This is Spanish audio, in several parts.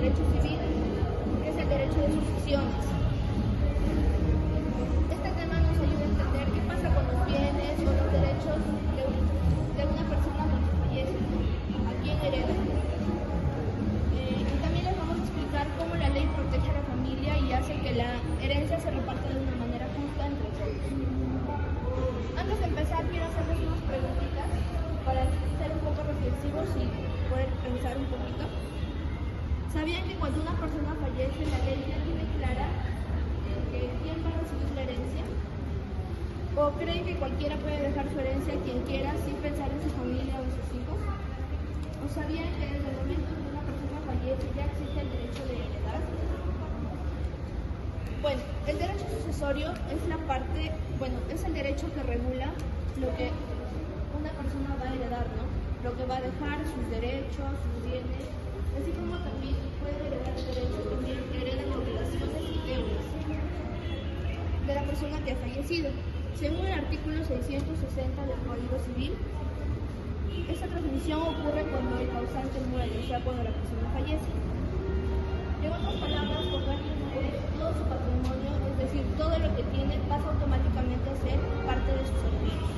derecho civil, que es el derecho de sucesiones. Este tema nos ayuda a entender qué pasa con los bienes o los derechos de una persona cuando fallece, a quién hereda. Y también les vamos a explicar cómo la ley protege a la familia y hace que la herencia se reparta de una manera justa entre todos. Antes de empezar, quiero hacerles unas preguntitas para ser un poco reflexivos y poder pensar un poquito. ¿Sabían que cuando una persona fallece, la ley ya tiene clara quién va a recibir la herencia? ¿O creen que cualquiera puede dejar su herencia a quien quiera sin pensar en su familia o en sus hijos? ¿O sabían que desde el momento en que una persona fallece ya existe el derecho de heredar? Bueno, el derecho sucesorio es es el derecho que regula lo que una persona va a heredar, ¿no? Lo que va a dejar, sus derechos, sus bienes, así como también puede heredar el derecho también que heredan obligaciones y deudas de la persona que ha fallecido. Según el artículo 660 del Código Civil, esta transmisión ocurre cuando el causante muere, o sea, cuando la persona fallece. En otras palabras, cuando alguien muere, todo su patrimonio, es decir, todo lo que tiene, pasa automáticamente a ser parte de sus herederos.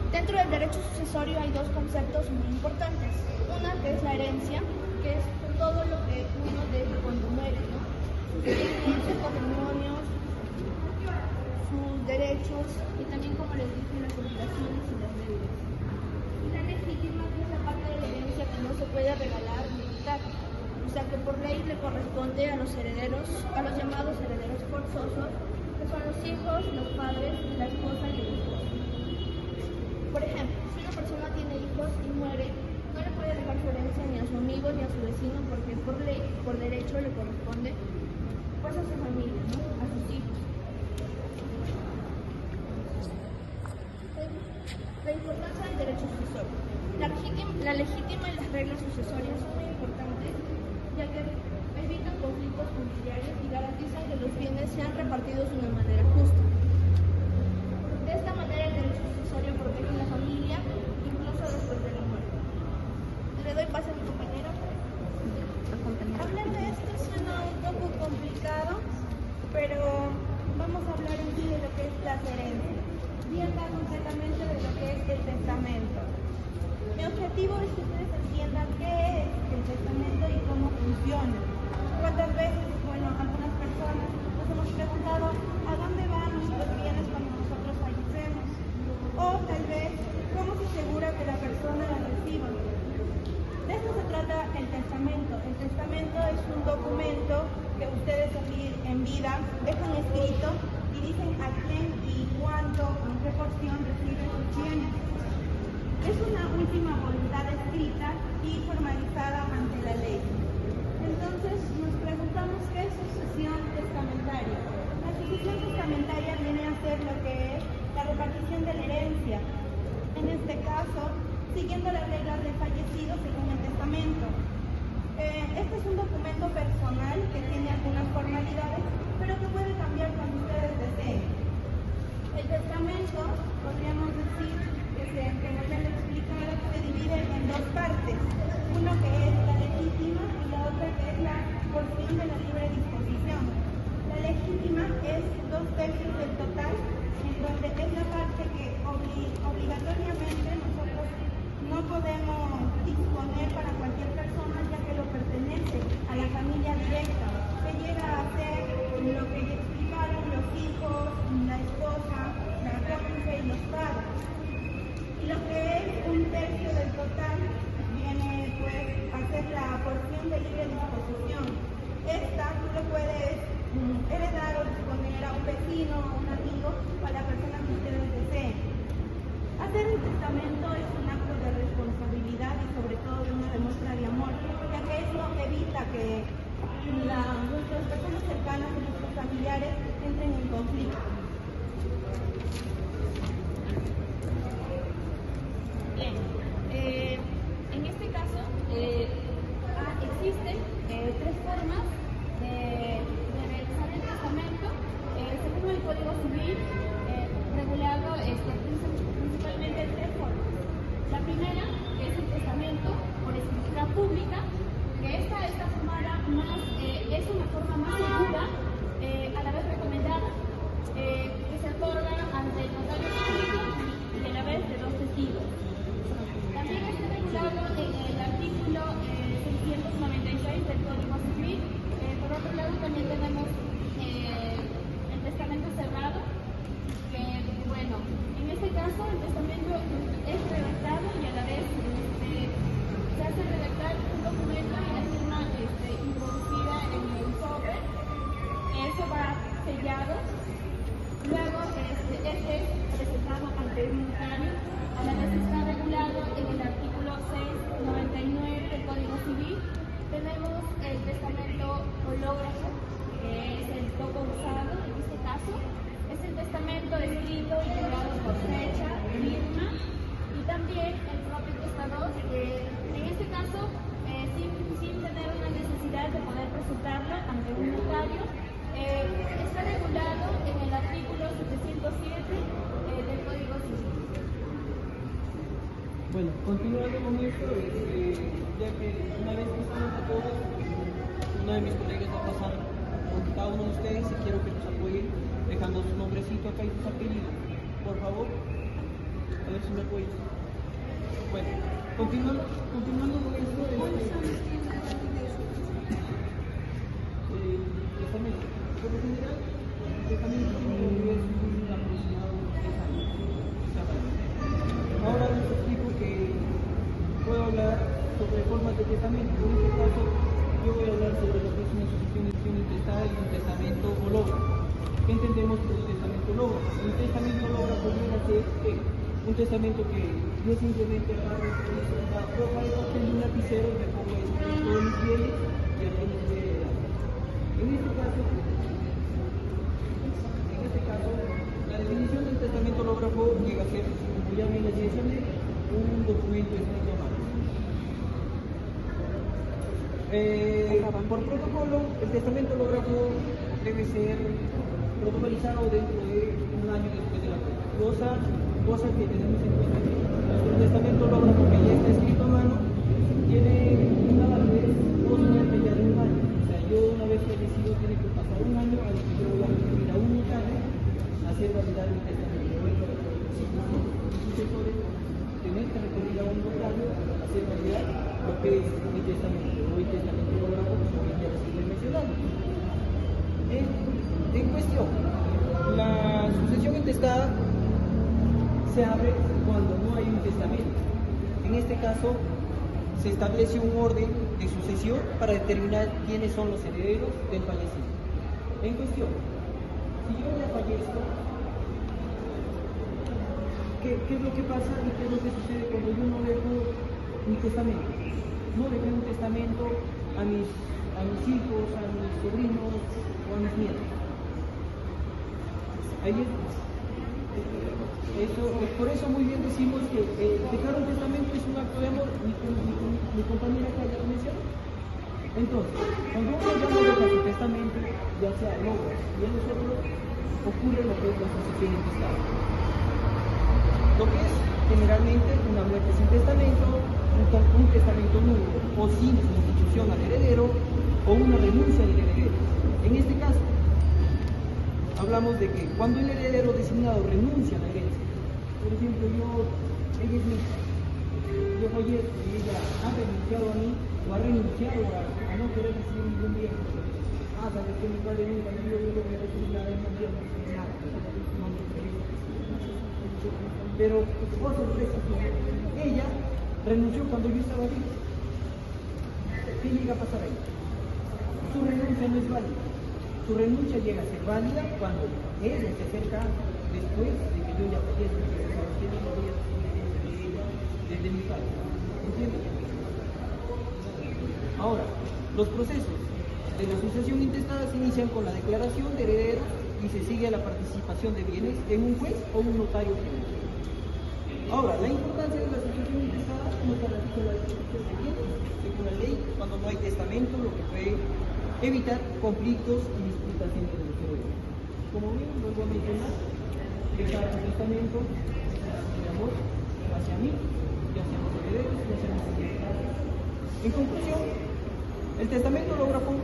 Dentro del derecho sucesorio hay dos conceptos muy importantes. Una que es la herencia, que es todo lo que uno deja cuando muere, ¿no? Sus bienes, sus patrimonios, sus derechos y también, como les dije, las obligaciones y las deudas. Y la legítima, que es la parte de la herencia que no se puede regalar ni quitar. O sea, que por ley le corresponde a los herederos, a los llamados herederos forzosos, que son los hijos, los padres, la esposa y el esposo. Por ejemplo, si una persona tiene hijos y muere, no le puede dejar su herencia ni a su amigo ni a su vecino, porque por ley, por derecho, le corresponde pues a su familia, ¿no? A sus hijos. La importancia del derecho sucesorio. La legítima y las reglas sucesorias son muy importantes, ya que evitan conflictos familiares y garantizan que los bienes sean repartidos de una manera justa. De esta manera, el derecho sucesorio protege a la familia, incluso después de la muerte. Le doy paso a mi compañero. Hablar de esto suena un poco complicado, pero vamos a hablar en sí de lo que es la herencia y acá concretamente de lo que es el testamento. Mi objetivo es que ustedes entiendan qué es el testamento y cómo funciona. ¿Cuántas veces, algunas personas nos hemos preguntado a dónde van nuestros bienes cuando nosotros fallecemos? O tal vez, ¿cómo se asegura que la persona la reciba? De eso se trata el testamento. El testamento es un documento que ustedes en vida dejan escrito y dicen a quién y cuánto, en qué porción reciben sus bienes. Es una última voluntad escrita y formalizada ante la ley. Entonces nos preguntamos qué es sucesión testamentaria. La sucesión testamentaria viene a ser lo que es la repartición de la herencia. En este caso, siguiendo las reglas del fallecido según el testamento. Este es un documento personal que tiene algunas formalidades, pero que puede cambiar cuando ustedes deseen. El testamento, podríamos decir, como ya le explicaron, se divide en dos partes. Uno que es la legítima y la otra que es la porción de la libre disposición. La legítima es 2/3 del total, en donde es la parte que obligatoriamente nosotros no podemos disponer para cualquier persona, ya que lo pertenece a la familia directa, que llega a ser lo que ya explicaron, los hijos, la esposa, la cónyuge y los padres. Y lo que es 1/3 del total viene a ser la porción de libre disposición. Esta tú lo puedes heredar o disponer a un vecino o un amigo o a la persona que ustedes deseen. Hacer un testamento es un acto de responsabilidad y sobre todo de una demuestra de amor, ya que eso evita que nuestras personas cercanas y nuestros familiares entren en conflicto. Bien, en este caso existen 3 formas de realizar el testamento. Según el Código Civil, regulado principalmente en 3 formas. La primera es el testamento por escritura pública, que esta esta es una forma más segura, a la vez recomendada, que se otorga ante el notario público y a la vez de dos testigos. También está regulado en el artículo 696 del Código Civil. Por otro lado, también tenemos el testamento cerrado, que, bueno, en este caso el testamento es redactado y a la vez se hace redactar un documento y la firma introducida en el sobre. Eso va sellado. Luego, este es presentado ante un notario. A la vez está regulado en el artículo 699 del Código Civil. Tenemos el testamento hológrafo, que es el poco usado en este caso. Es el testamento escrito y firmado por fecha, firma, y también el propio testador, que en este caso, sin tener una necesidad de poder presentarlo ante un notario, está regulado en el artículo 707 del Código Civil. Bueno, continuando con esto, ya que una vez que estamos a todos, una de mis colegas va a pasar con cada uno de ustedes y quiero que nos apoyen dejando su nombrecito acá y sus apellidos. Por favor, a ver si me apoyan. Bueno, continuando con esto, testamento. Por lo general, el testamento es un aproximado de 10 años. Ahora les explico que puedo hablar sobre formas de testamento. En este caso, yo voy a hablar sobre lo que es una sucesión intestada y un testamento hológrafo. ¿Qué entendemos por un testamento hológrafo? Un testamento hológrafo viene a ser un testamento que yo simplemente agarro una hoja de papel y un lapicero y me pongo a escribir todos mis bienes y apenas voy a heredar. En este caso, la definición del testamento hológrafo llega a ser, como ya me mencioné, un documento escrito a mano. Por protocolo, el testamento hológrafo debe ser protocolizado dentro de un año después de la fecha. Cosa que tenemos en cuenta que nuestro testamento hológrafo, que ya está escrito a mano, tiene una validez posiblemente ya de un año. O sea, yo una vez fallecido tiene que pasar un año a lo que yo voy a recurrir a un notario a hacer validar mi testamento. Si los sucesores tienen que recurrir a un notario a hacer validar lo que es mi testamento. Hoy testamento hológrafo, como ya lo estoy mencionando. En cuestión, la sucesión intestada se abre cuando no hay un testamento. En este caso, se establece un orden de sucesión para determinar quiénes son los herederos del fallecido. En cuestión, si yo ya fallezco, ¿qué es lo que pasa y qué es lo que sucede cuando yo no dejo mi testamento? No dejé un testamento a mis hijos, a mis sobrinos o a mis nietos. Por eso muy bien decimos que dejar un testamento es un acto de amor. Mi compañera acá ya lo mencionó. Entonces, cuando uno ya no deja su testamento, ya sea el otro y el nosotros, ocurre lo que es la sucesión intestada. Lo que es generalmente una muerte sin testamento, un testamento nulo o sin sustitución al heredero o una renuncia del heredero. En este caso, hablamos de que cuando el heredero designado renuncia a la herencia, por ejemplo, ella es mi hija, yo fallezco y ella ha renunciado a mí o ha renunciado a no querer recibir ningún bien. Sabes que mi padre nunca me dio, yo no voy a recibir nada, no quiero recibir nada. Pero, por sorpresa, ella renunció cuando yo estaba vivo. ¿Qué llega a pasar ahí? Su renuncia no es válida. Su renuncia llega a ser válida cuando ella se acerca después de que yo ya fallezco, que se tiene que voy a recibir de ella desde mi padre. ¿Entiendes? Ahora, los procesos de la sucesión intestada se inician con la declaración de herederos y se sigue a la participación de bienes en un juez o un notario público. Ahora, la importancia de la sucesión intestada no se radica en la distribución de bienes, según la ley, cuando no hay testamento, lo que puede evitar conflictos y disputas entre los herederos. Como bien, vuelvo a mencionar, dejar un testamento de amor hacia mí, ya sean los herederos, ya sean los herederos. En conclusión, El testamento lógrafo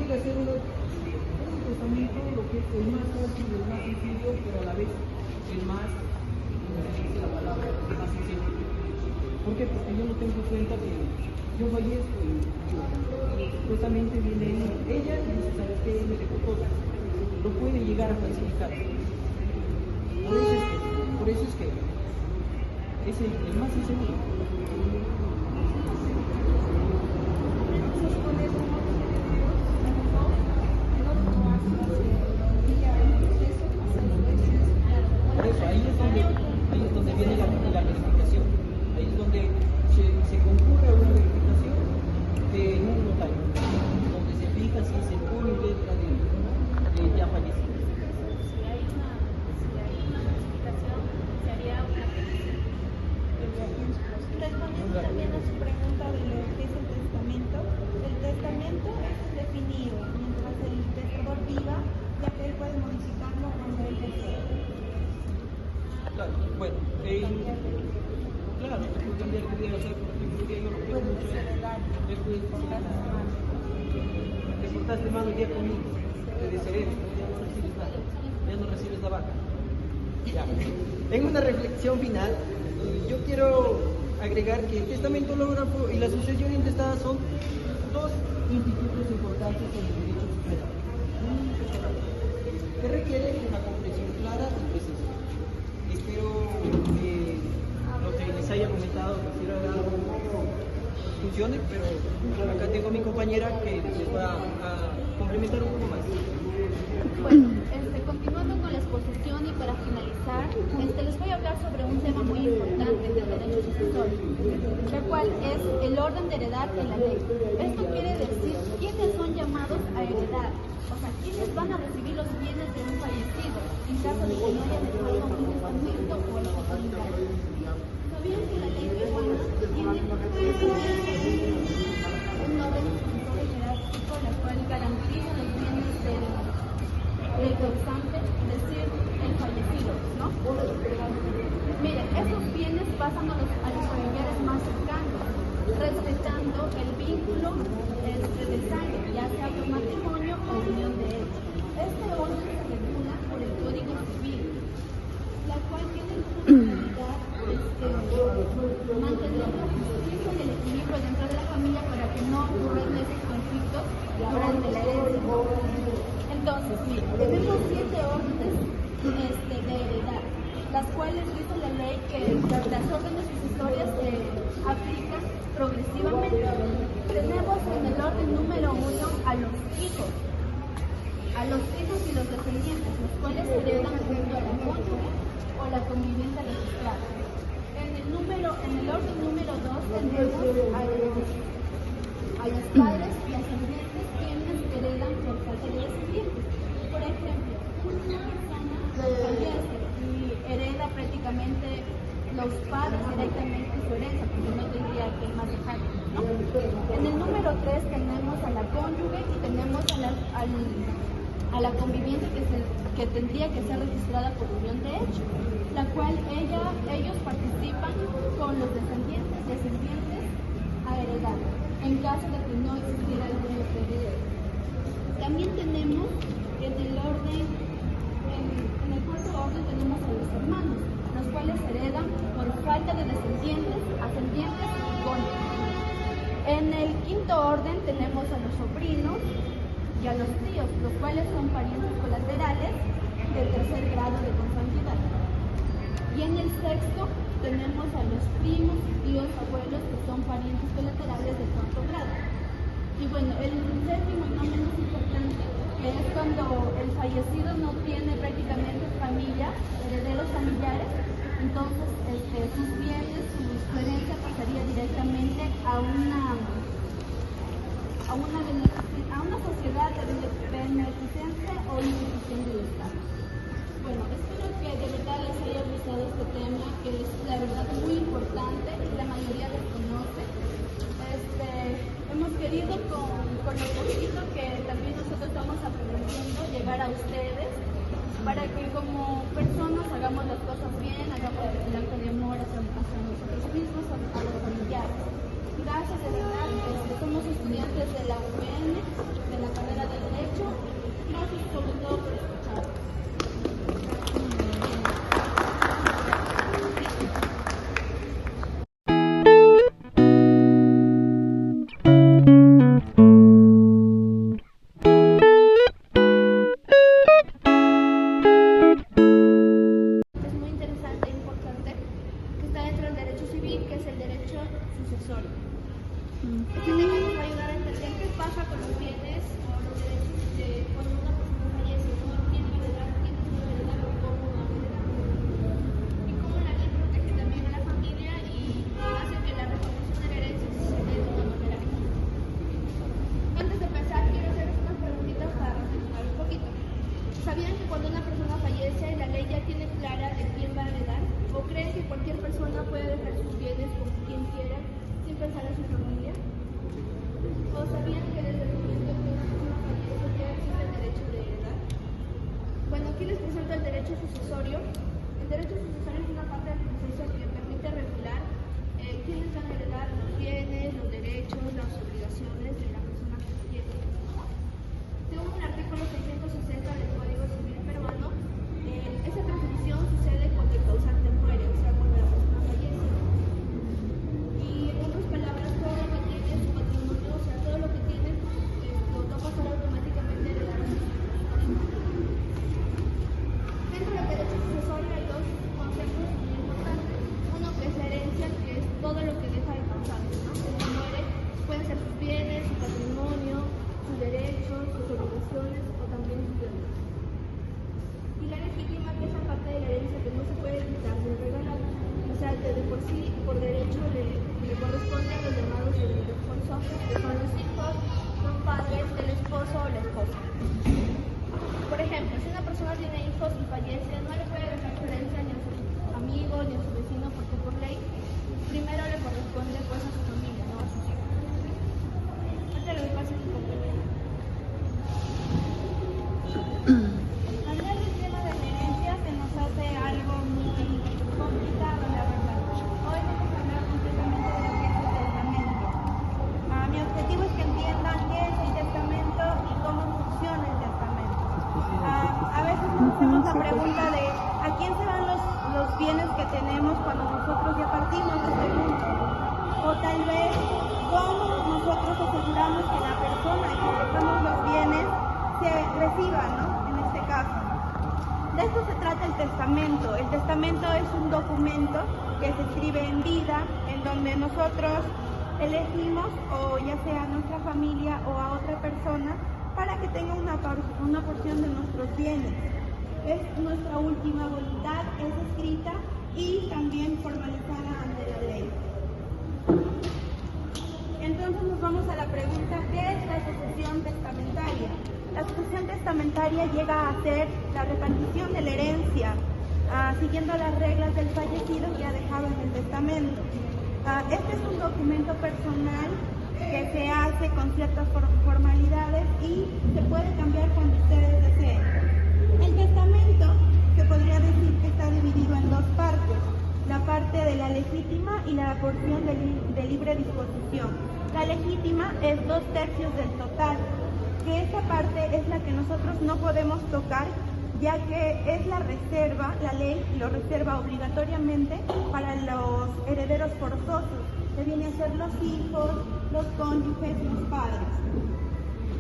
llega a ser un testamento, lo que es el más fácil, el más sencillo, pero a la vez el más, como se dice la palabra, el más sencillo. ¿Por qué? Porque yo no tengo en cuenta que yo fallezco y supuestamente viene ella y dice, ¿sabes qué? Me dejó todo. No puede llegar a falsificar. Por eso es que es el más sencillo. Por eso, ahí es donde viene la verificación. Ahí es donde se concurre a una verificación en un notario, donde se fija si es el puño y letra de ya fallecido. Si hay una notificación, se haría una petición. Respondiendo también a su pregunta de lo que es el testamento es definido mientras el testador viva, ya que él puede modificarlo cuando él desee. Claro, bueno, claro, yo tendría que ir a hacer, porque yo lo quiero mucho. Después, te portaste mal hoy día conmigo, te deseé, ya no recibes nada, ya no recibes la vaca. Ya. En una reflexión final, yo quiero agregar que el testamento lógrafo y la sucesión intestada son dos institutos importantes en el derecho sucesor, que requieren una comprensión clara y precisa. Espero que lo que les haya comentado algo funcione, pero acá tengo a mi compañera que les va a complementar un poco más. Bueno, continuando con la exposición y para finalizar, les voy a hablar sobre un tema muy importante del derecho sucesorio, el cual es el orden de heredar en la ley. Esto quiere decir quiénes son llamados a heredar, o sea, quiénes van a recibir los bienes de un fallecido en caso de que no haya dejado un testamento o algo similar. ¿Sabían que la ley peruana tiene un orden sucesorio jerárquico, la cual garantiza los bienes del causante, es decir, el fallecido, ¿no? Miren, esos bienes pasan a los familiares más cercanos, respetando el vínculo de sangre, ya sea por matrimonio o unión de hecho. Este orden se regula por el Código Civil, la cual tiene la finalidad mantener la justicia y el equilibrio dentro de la familia para que no ocurran esos conflictos durante la herencia. Entonces, tenemos 7 órdenes de heredad, las cuales dice la ley que las órdenes sucesorias se aplican progresivamente. Tenemos en el orden número 1 a los hijos y los descendientes, los cuales heredan junto a la cónyuge o la convivencia registrada. En el orden número 2 tenemos a los padres y ascendientes, quienes heredan por falta de descendientes. Por ejemplo, una persona fallece y hereda prácticamente los padres directamente su herencia, porque no tendría que más dejar, ¿no? En el número 3 tenemos a la cónyuge y tenemos a la convivencia que tendría que ser registrada por unión de hecho, la cual ellos participan con los descendientes a heredar, en caso de que no existiera algún otro heredero. También tenemos en el cuarto orden tenemos a los hermanos, los cuales heredan por falta de descendientes, ascendientes y cónyuges. En el quinto orden tenemos a los sobrinos y a los tíos, los cuales son parientes colaterales del tercer grado de consanguinidad. Y en el sexto tenemos a los primos, tíos, abuelos, que son parientes colaterales del cuarto grado. Y bueno, el séptimo y no menos importante, que es cuando el fallecido no tiene prácticamente familia, herederos familiares, entonces sus bienes, su herencia pasaría directamente a una sociedad de beneficencia o institución del Estado. Bueno, espero que de verdad les haya gustado este tema, que es la verdad muy importante y la mayoría desconoce. Hemos querido con el poquito que también nosotros estamos aprendiendo llegar a ustedes para que como personas hagamos las cosas bien, hagamos el acto de amor hacia nosotros mismos, a los familiares. Gracias, de verdad, somos estudiantes de la UPN, de la carrera de Derecho. Gracias sobre todo por escuchar. Es muy interesante e importante que está dentro del derecho civil, que es el derecho sucesorio. Este tema nos va a ayudar a entender qué pasa con los bienes o los derechos de cuando una persona fallece, ¿no? Quién va a heredar, quién no va a heredar o cómo va a heredar. Y cómo la ley protege también a la familia y hace que la repartición de la herencia se dé de una manera justa. Antes de empezar, quiero hacerles unas preguntitas para reflexionar un poquito. ¿Sabían que cuando una persona fallece, la ley ya tiene clara de quién va a heredar? ¿O creen que cualquier persona puede dejar sus bienes con quien quiera sin pensar en su familia? ¿O sabían que desde el momento en que una persona fallece ya existe el derecho de heredar? Bueno, aquí les presento el derecho sucesorio. El derecho sucesorio es una parte del proceso que permite regular quiénes van a heredar los bienes, los derechos, las obligaciones de la persona que fallece. Según el artículo 660 del Código Civil peruano, esa transmisión sucede cuando el causante muere, o sea, cuando la persona fallece. Y en otras palabras, todo lo que tiene su patrimonio, o sea, todo lo que tiene, va a pasar automáticamente a heredar a sus hijos. Dentro del derecho sucesorio hay dos conceptos muy importantes. Uno que es la herencia, que es todo lo que deja el causante, ¿no? Cuando muere, pueden ser sus bienes, su patrimonio, sus derechos, sus obligaciones o también sus deudas. Y la legítima, que es la parte de la herencia que no se puede quitar ni regalar, o sea, que de por sí, por derecho, le corresponde a los llamados herederos forzosos, que son los hijos, los padres, el esposo o la esposa. Por ejemplo, si una persona tiene hijos y fallece, no le puede dejar su herencia ni a sus amigos ni a su vecino, porque por ley primero le corresponde pues a su familia, no a sus hijos. Ahorita le doy paso a su compañero. Hablar del tema de la herencia se nos hace algo muy complicado, la verdad. Hoy vamos a hablar completamente de lo que es el testamento. Mi objetivo es que entiendan qué es el testamento y cómo funciona el testamento. A veces nos hacemos la pregunta de ¿a quién se van los bienes que tenemos cuando nosotros ya partimos de este mundo? O tal vez cómo nosotros aseguramos que la persona a quien dejamos los bienes se reciba, ¿no? En este caso. De esto se trata el testamento. El testamento es un documento que se escribe en vida, en donde nosotros elegimos, o ya sea a nuestra familia o a otra persona, para que tenga una porción de nuestros bienes. Es nuestra última voluntad, es escrita y también formalizada ante la ley. Entonces nos vamos a la pregunta, ¿qué es la sucesión testamentaria? La sucesión testamentaria llega a ser la repartición de la herencia, siguiendo las reglas del fallecido que ha dejado en el testamento. Este es un documento personal que se hace con ciertas formalidades y se puede cambiar cuando ustedes deseen. El testamento se podría decir que está dividido en dos partes, la parte de la legítima y la porción de libre disposición. La legítima es 2/3 del total, que esa parte es la que nosotros no podemos tocar, ya que es la reserva, la ley lo reserva obligatoriamente para los herederos forzosos, que vienen a ser los hijos, los cónyuges, los padres.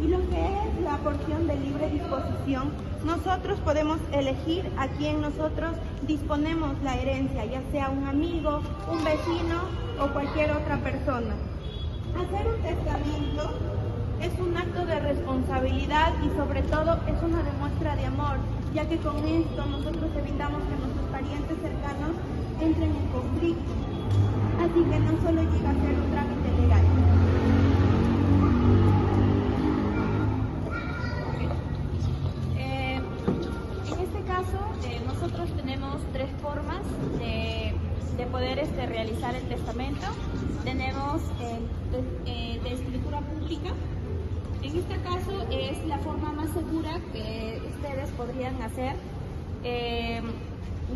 Y lo que es la porción de libre disposición, nosotros podemos elegir a quien nosotros disponemos la herencia, ya sea un amigo, un vecino o cualquier otra persona. Hacer un testamento es un acto de responsabilidad y sobre todo es una demuestra de amor, ya que con esto nosotros evitamos que nuestros parientes cercanos entren en conflicto. Así que no solo llega a ser un trámite legal. En este caso, nosotros tenemos tres formas de poder realizar el testamento. Tenemos de escritura pública. En este caso es la forma más segura que ustedes podrían hacer.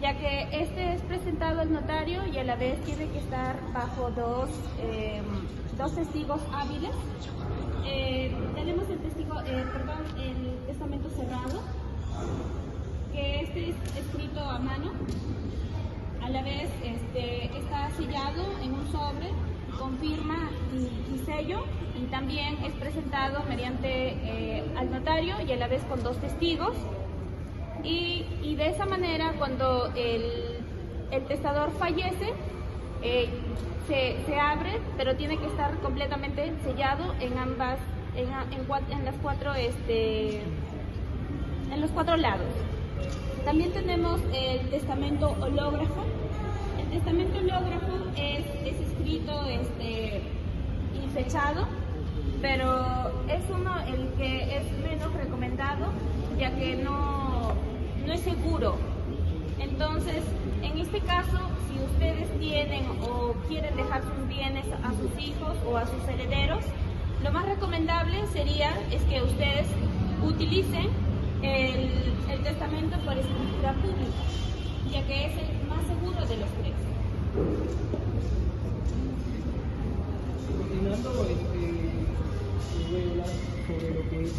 ya que este es presentado al notario y a la vez tiene que estar bajo dos testigos hábiles. Tenemos el el testamento cerrado, que este es escrito a mano, a la vez está sellado en un sobre con firma y sello, y también es presentado mediante al notario y a la vez con dos testigos, y de esa manera cuando el testador fallece se abre, pero tiene que estar completamente sellado en los cuatro lados. También tenemos el testamento hológrafo. El testamento hológrafo es escrito y fechado, pero es el que es menos recomendado, ya que no es seguro. Entonces, en este caso, si ustedes tienen o quieren dejar sus bienes a sus hijos o a sus herederos, lo más recomendable es que ustedes utilicen el testamento por escritura pública, ya que es el más seguro de los tres. Continuando, voy a hablar sobre lo que es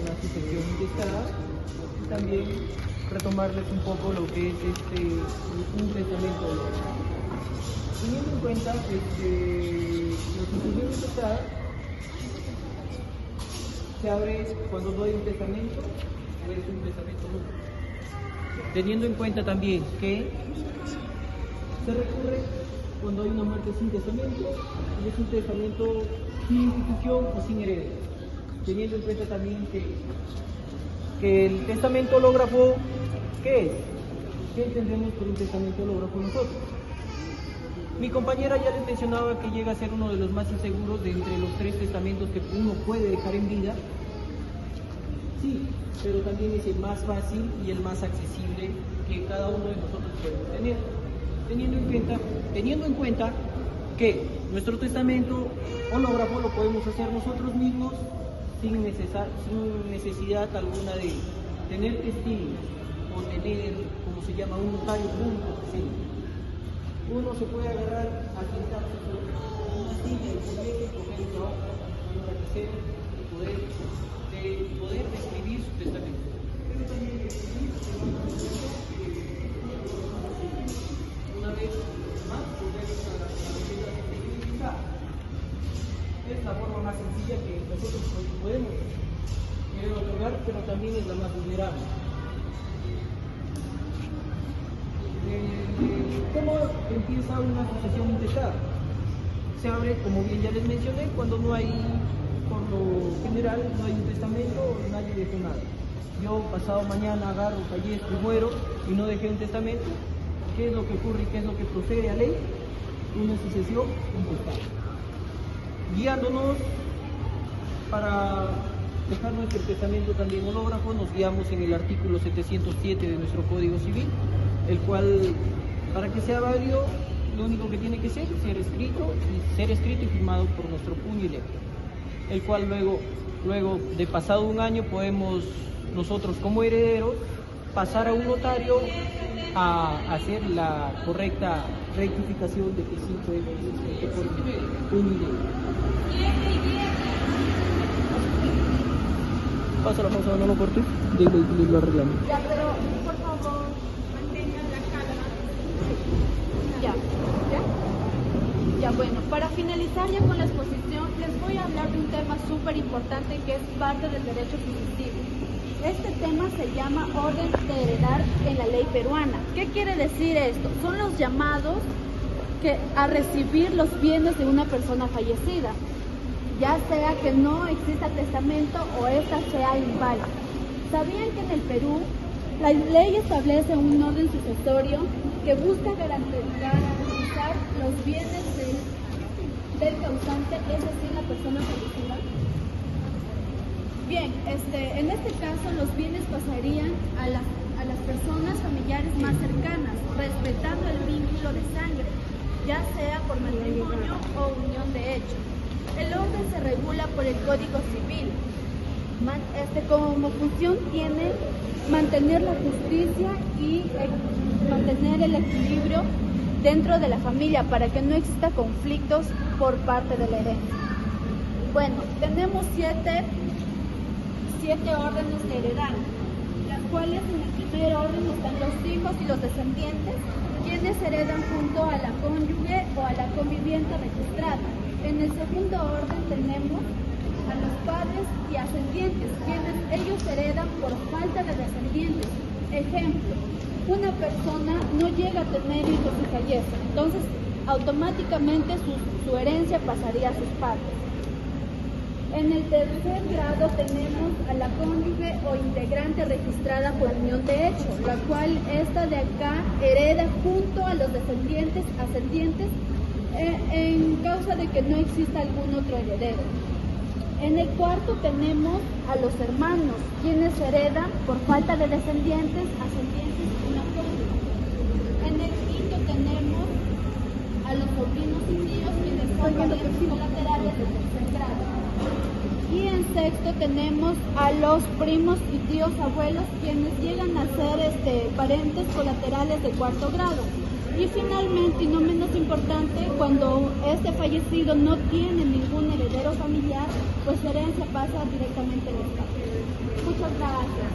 una sucesión intestada y también retomarles un poco lo que es un testamento. Teniendo en cuenta la sucesión intestada se abre cuando no hay un testamento o es un testamento nulo. Teniendo en cuenta también que se recurre cuando hay una muerte sin testamento y es un testamento sin institución o sin herederos. Teniendo en cuenta también que el testamento hológrafo, ¿qué es? ¿Qué entendemos por un testamento hológrafo nosotros? Mi compañera ya les mencionaba que llega a ser uno de los más inseguros de entre los tres testamentos que uno puede dejar en vida. Sí, pero también es el más fácil y el más accesible que cada uno de nosotros podemos tener. Teniendo en cuenta que nuestro testamento hológrafo lo podemos hacer nosotros mismos sin necesidad alguna de tener testigos o tener, como se llama, un notario público presente. Uno se puede agarrar a sentarse sobre una silla y coger un trabajo para hacer y poder escribir su testamento. Pero también escribir una vez más poder utilizar. Es la forma más sencilla que nosotros podemos querer otorgar, pero también es la más vulnerable. ¿Cómo empieza una sucesión intestada? Se abre, como bien ya les mencioné, cuando no hay, por lo general, no hay un testamento, nadie dejó nada. Yo pasado mañana agarro, fallezco y muero y no dejé un testamento. ¿Qué es lo que ocurre y qué es lo que procede a ley? Una sucesión intestada. Guiándonos para dejar nuestro testamento también hológrafo, nos guiamos en el artículo 707 de nuestro Código Civil, el cual, para que sea válido, lo único que tiene que ser escrito y firmado por nuestro puño y letra, el cual luego de pasado un año podemos nosotros como herederos pasar a un notario a hacer la correcta rectificación de que sí fue escrito por puño y letra. Pásalo, no lo cortes, lo arreglamos. Ya, pero por favor, mantengan la calma. Ya, bueno, para finalizar ya con la exposición, les voy a hablar de un tema súper importante que es parte del derecho sucesivo. Este tema se llama orden de heredar en la ley peruana. ¿Qué quiere decir esto? Son los llamados a recibir los bienes de una persona fallecida, ya sea que no exista testamento o esta sea inválida. ¿Sabían que en el Perú la ley establece un orden sucesorio que busca garantizar los bienes del causante, es decir, la persona fallecida? Bien, en este caso los bienes pasarían a las personas familiares más cercanas, respetando el vínculo de sangre, ya sea por matrimonio o unión de hecho. El orden se regula por el Código Civil. como función tiene mantener la justicia y mantener el equilibrio dentro de la familia para que no exista conflictos por parte de la herencia. Bueno, tenemos siete órdenes de heredar, las cuales en el primer orden están los hijos y los descendientes, quienes heredan junto a la cónyuge o a la conviviente registrada. En el segundo orden tenemos a los padres y ascendientes, quienes ellos heredan por falta de descendientes. Ejemplo, una persona no llega a tener hijos y fallece, entonces automáticamente su herencia pasaría a sus padres. En el tercer grado tenemos a la cónyuge o integrante registrada por unión de hecho, la cual esta de acá hereda junto a los descendientes, ascendientes, en causa de que no exista algún otro heredero. En el cuarto tenemos a los hermanos, quienes heredan por falta de descendientes, ascendientes y una cónyuge. En el quinto tenemos a los sobrinos y tíos, quienes son parientes colaterales de tercer grado. Y en sexto tenemos a los primos y tíos abuelos, quienes llegan a ser parientes colaterales de cuarto grado. Y finalmente, y no menos importante, cuando este fallecido no tiene ningún heredero familiar, pues su herencia pasa directamente al Estado. Muchas gracias.